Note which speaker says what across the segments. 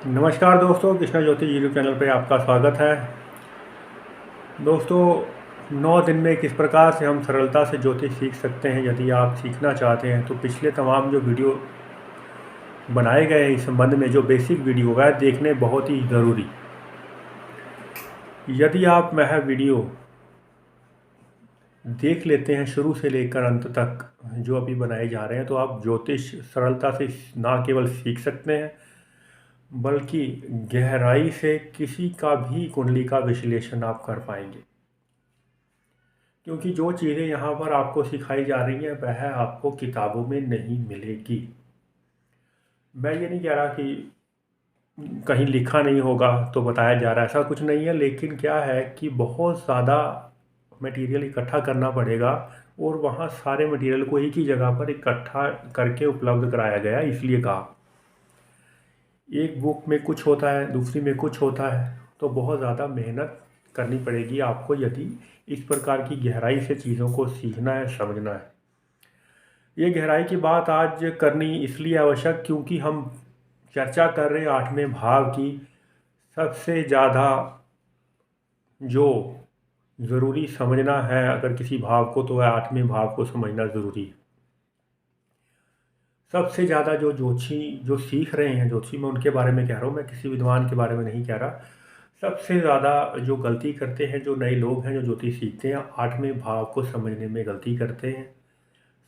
Speaker 1: नमस्कार दोस्तों, कृष्णा ज्योति YouTube channel पे आपका स्वागत है। दोस्तों, 9 दिन में किस प्रकार से हम सरलता से ज्योतिष सीख सकते हैं, यदि आप सीखना चाहते हैं तो पिछले तमाम जो वीडियो बनाए गए हैं इस संबंध में, जो बेसिक वीडियो है, देखने बहुत ही ज़रूरी। यदि आप वह वीडियो देख लेते हैं शुरू से लेकर अंत तक जो अभी बनाए जा रहे हैं, तो आप ज्योतिष सरलता से ना केवल सीख सकते हैं बल्कि गहराई से किसी का भी कुंडली का विश्लेषण आप कर पाएंगे। क्योंकि जो चीज़ें यहाँ पर आपको सिखाई जा रही हैं वह आपको किताबों में नहीं मिलेगी। मैं ये नहीं कह रहा कि कहीं लिखा नहीं होगा तो बताया जा रहा है, ऐसा कुछ नहीं है। लेकिन क्या है कि बहुत ज़्यादा मटेरियल इकट्ठा करना पड़ेगा और वहाँ सारे मटेरियल को एक ही जगह पर इकट्ठा करके उपलब्ध कराया गया, इसलिए कहा। एक बुक में कुछ होता है, दूसरी में कुछ होता है, तो बहुत ज़्यादा मेहनत करनी पड़ेगी आपको यदि इस प्रकार की गहराई से चीज़ों को सीखना है, समझना है। ये गहराई की बात आज करनी इसलिए आवश्यक क्योंकि हम चर्चा कर रहे हैं 8वें भाव की। सबसे ज़्यादा जो ज़रूरी समझना है अगर किसी भाव को, तो वह 8वें भाव को समझना ज़रूरी है। सबसे ज़्यादा जो ज्योतिषी जो सीख रहे हैं, ज्योतिषी मैं उनके बारे में कह रहा हूँ, मैं किसी विद्वान के बारे में नहीं कह रहा। सबसे ज़्यादा जो गलती करते हैं जो नए लोग हैं जो ज्योतिष सीखते हैं, 8वें भाव को समझने में गलती करते हैं।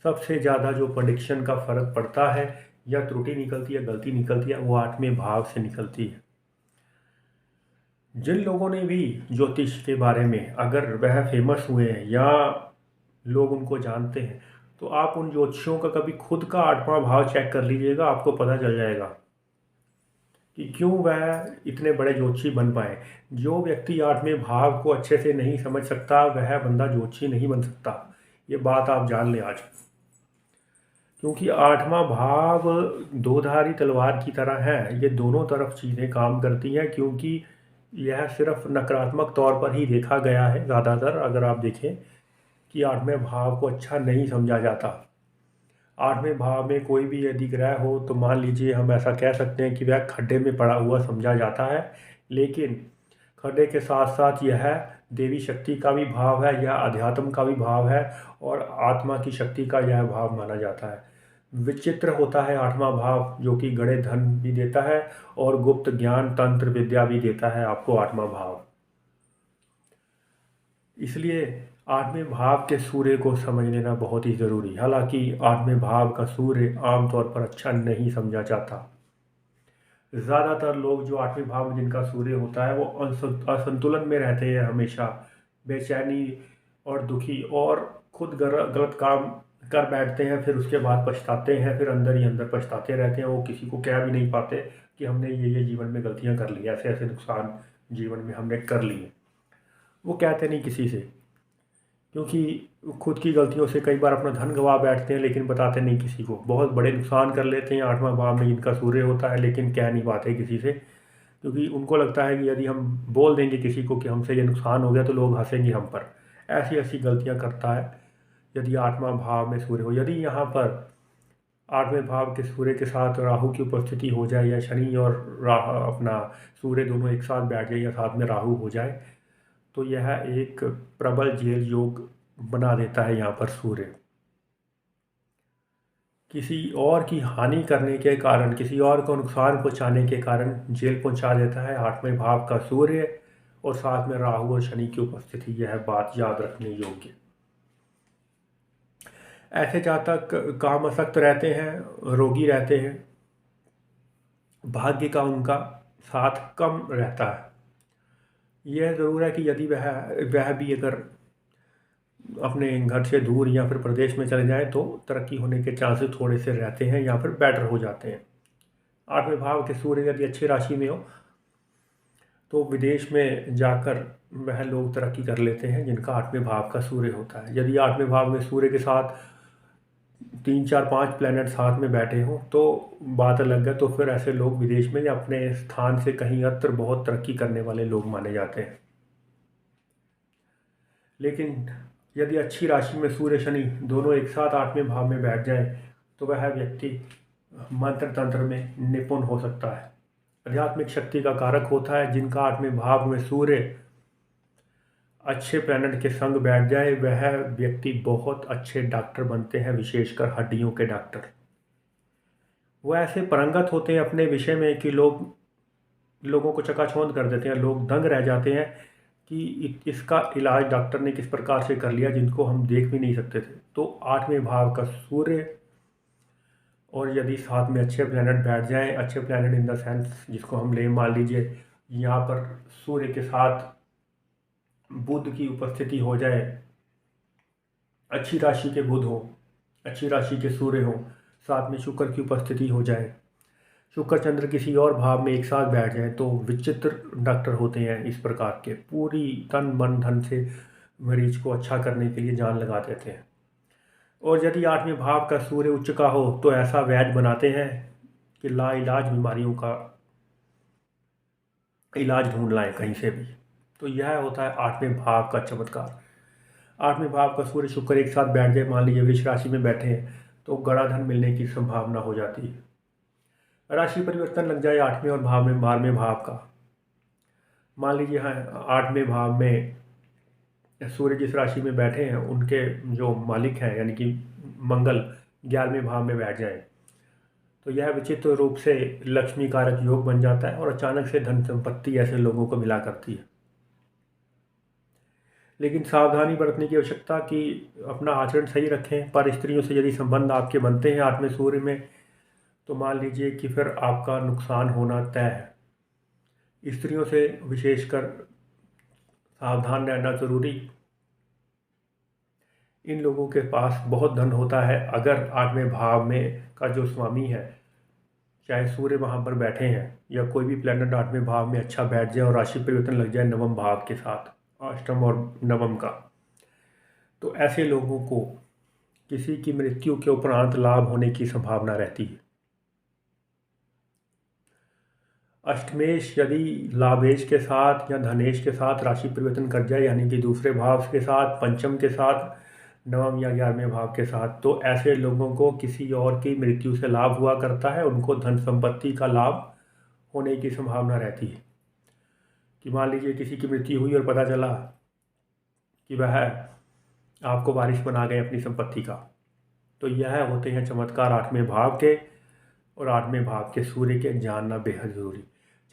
Speaker 1: सबसे ज़्यादा जो प्रेडिक्शन का फ़र्क पड़ता है या त्रुटि निकलती है, गलती निकलती है, वो 8वें भाव से निकलती है। जिन लोगों ने भी ज्योतिष के बारे में, अगर वह फेमस हुए हैं या लोग उनको जानते हैं, तो आप उन ज्योतिषियों का कभी खुद का 8वां भाव चेक कर लीजिएगा, आपको पता चल जाएगा कि क्यों वह इतने बड़े ज्योतिषी बन पाए। जो व्यक्ति 8वें भाव को अच्छे से नहीं समझ सकता वह बंदा ज्योतिषी नहीं बन सकता। ये बात आप जान लें आज। क्योंकि 8वां भाव दोधारी तलवार की तरह है, ये दोनों तरफ चीज़ें काम करती हैं। क्योंकि यह सिर्फ नकारात्मक तौर पर ही देखा गया है ज़्यादातर। अगर आप देखें कि 8वें भाव को अच्छा नहीं समझा जाता। 8वें भाव में कोई भी यदि ग्रह हो तो मान लीजिए हम ऐसा कह सकते हैं कि वह खड्डे में पड़ा हुआ समझा जाता है। लेकिन खड्डे के साथ साथ यह देवी शक्ति का भी भाव है, यह अध्यात्म का भी भाव है और आत्मा की शक्ति का यह भाव माना जाता है। विचित्र होता है 8वां भाव, जो कि गड़े धन भी देता है और गुप्त ज्ञान तंत्र विद्या भी देता है आपको 8वां भाव। इसलिए 8वें भाव के सूर्य को समझ लेना बहुत ही ज़रूरी। हालांकि 8वें भाव का सूर्य आमतौर पर अच्छा नहीं समझा जाता। ज़्यादातर लोग जो 8वें भाव में जिनका सूर्य होता है वो असंतुलन में रहते हैं, हमेशा बेचैनी और दुखी, और खुद गलत काम कर बैठते हैं, फिर उसके बाद पछताते हैं, फिर अंदर ही अंदर पछताते रहते हैं। वो किसी को कह भी नहीं पाते कि हमने ये जीवन में गलतियां कर ली, ऐसे ऐसे नुकसान जीवन में हमने कर लिए। वो कहते नहीं किसी से, क्योंकि खुद की गलतियों से कई बार अपना धन गंवा बैठते हैं, लेकिन बताते नहीं किसी को। बहुत बड़े नुकसान कर लेते हैं 8वां भाव में जिनका सूर्य होता है, लेकिन कह नहीं पाते किसी से। क्योंकि उनको लगता है कि यदि हम बोल देंगे किसी को कि हमसे ये नुकसान हो गया तो लोग हंसेंगे हम पर। ऐसी ऐसी गलतियां करता है यदि 8वां भाव में सूर्य हो। यदि यहाँ पर 8वें भाव के सूर्य के साथ राहु की उपस्थिति हो जाए, या शनि और अपना सूर्य दोनों एक साथ बैठ जाए, या साथ में राहु हो जाए, तो यह एक प्रबल जेल योग बना देता है। यहाँ पर सूर्य किसी और की हानि करने के कारण, किसी और को नुकसान पहुंचाने के कारण जेल पहुंचा देता है 8वें भाव का सूर्य, और साथ में राहु और शनि की उपस्थिति। यह बात याद रखने योग्य। ऐसे जातक कामासक्त रहते हैं, रोगी रहते हैं, भाग्य का उनका साथ कम रहता है। यह ज़रूर है कि यदि वह भी अगर अपने घर से दूर या फिर प्रदेश में चले जाएं तो तरक्की होने के चांसेस थोड़े से रहते हैं या फिर बेटर हो जाते हैं। 8वें भाव के सूर्य यदि अच्छी राशि में हो तो विदेश में जाकर वह लोग तरक्की कर लेते हैं जिनका 8वें भाव का सूर्य होता है। यदि 8वें भाव में सूर्य के साथ 3 4 5 प्लैनेट साथ में बैठे हों तो बात अलग है, तो फिर ऐसे लोग विदेश में या अपने स्थान से कहीं अत्र बहुत तरक्की करने वाले लोग माने जाते हैं। लेकिन यदि अच्छी राशि में सूर्य शनि दोनों एक साथ 8वें भाव में बैठ जाएं तो वह व्यक्ति मंत्र तंत्र में निपुण हो सकता है। आध्यात्मिक शक्ति का कारक होता है। जिनका 8वें भाव में सूर्य अच्छे प्लैनेट के संग बैठ जाए वह व्यक्ति बहुत अच्छे डॉक्टर बनते हैं, विशेषकर हड्डियों के डॉक्टर। वह ऐसे पारंगत होते हैं अपने विषय में कि लोगों को चकाचौंध कर देते हैं। लोग दंग रह जाते हैं कि इसका इलाज डॉक्टर ने किस प्रकार से कर लिया, जिनको हम देख भी नहीं सकते थे। तो 8वें भाव का सूर्य और यदि साथ में अच्छे प्लैनेट बैठ जाएं, अच्छे प्लैनेट इन द सेंस जिसको हम ले मान लीजिए यहाँ पर सूर्य के साथ बुध की उपस्थिति हो जाए, अच्छी राशि के बुध हो, अच्छी राशि के सूर्य हो, साथ में शुक्र की उपस्थिति हो जाए, शुक्र चंद्र किसी और भाव में एक साथ बैठ जाए, तो विचित्र डॉक्टर होते हैं इस प्रकार के। पूरी तन मन धन से मरीज को अच्छा करने के लिए जान लगा देते हैं। और यदि 8वें भाव का सूर्य उच्च का हो तो ऐसा वैद्य बनाते हैं कि लाइलाज बीमारियों का इलाज ढूंढ लाएं कहीं से भी। तो यह होता है 8वें भाव का चमत्कार। 8वें भाव का सूर्य शुक्र एक साथ बैठ जाए, मान लीजिए वृष राशि में बैठे हैं, तो गड़ा धन मिलने की संभावना हो जाती है। राशि परिवर्तन लग जाए 8वें और 12वें भाव का, मान लीजिए हाँ 8वें भाव में सूर्य जिस राशि में बैठे हैं उनके जो मालिक हैं यानी कि मंगल 11वें भाव में बैठ जाए, तो यह विचित्र रूप से लक्ष्मी कारक योग बन जाता है और अचानक से धन संपत्ति ऐसे लोगों को मिला करती है। लेकिन सावधानी बरतने की आवश्यकता कि अपना आचरण सही रखें। पर स्त्रियों से यदि संबंध आपके बनते हैं 8वें सूर्य में, तो मान लीजिए कि फिर आपका नुकसान होना तय है। स्त्रियों से विशेषकर सावधान रहना ज़रूरी। इन लोगों के पास बहुत धन होता है अगर 8वें भाव में का जो स्वामी है, चाहे सूर्य वहाँ पर बैठे हैं या कोई भी प्लैनेट 8वें भाव में अच्छा बैठ जाए और राशि परिवर्तन लग जाए 9वें भाव के साथ, अष्टम और नवम का, तो ऐसे लोगों को किसी की मृत्यु के उपरांत लाभ होने की संभावना रहती है। अष्टमेश यदि लाभेश के साथ या धनेश के साथ राशि परिवर्तन कर जाए, यानी कि दूसरे भाव के साथ, पंचम के साथ, नवम या 11वें भाव के साथ, तो ऐसे लोगों को किसी और की मृत्यु से लाभ हुआ करता है। उनको धन संपत्ति का लाभ होने की संभावना रहती है कि मान लीजिए किसी की मृत्यु हुई और पता चला कि वह आपको वारिस बना गए अपनी संपत्ति का, तो यह होते हैं चमत्कार 8वें भाव के। और 8वें भाव के सूर्य के जानना बेहद ज़रूरी।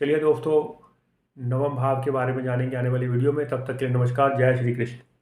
Speaker 1: चलिए दोस्तों, 9वें भाव के बारे में जानेंगे आने वाली वीडियो में। तब तक के लिए नमस्कार, जय श्री कृष्ण।